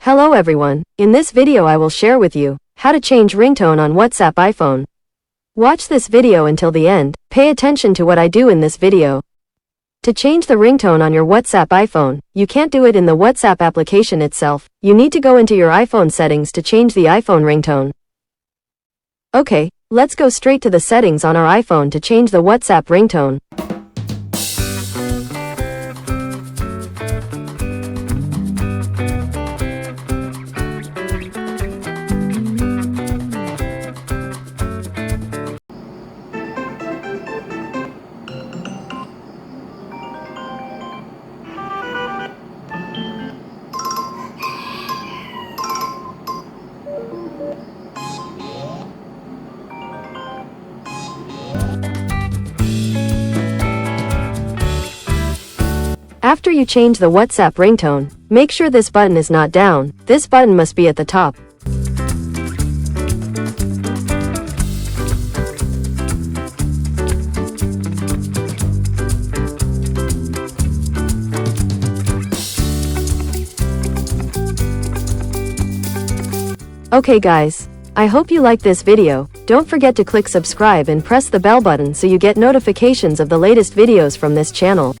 Hello everyone, in this video I will share with you how to change ringtone on WhatsApp iPhone. Watch this video until the end, pay attention to what I do in this video. To change the ringtone on your WhatsApp iPhone, you can't do it in the WhatsApp application itself, you need to go into your iPhone settings to change the iPhone ringtone. Okay, let's go straight to the settings on our iPhone to change the WhatsApp ringtone. After you change the WhatsApp ringtone, make sure this button is not down, this button must be at the top. Okay guys, I hope you like this video. Don't forget to click subscribe and press the bell button so you get notifications of the latest videos from this channel.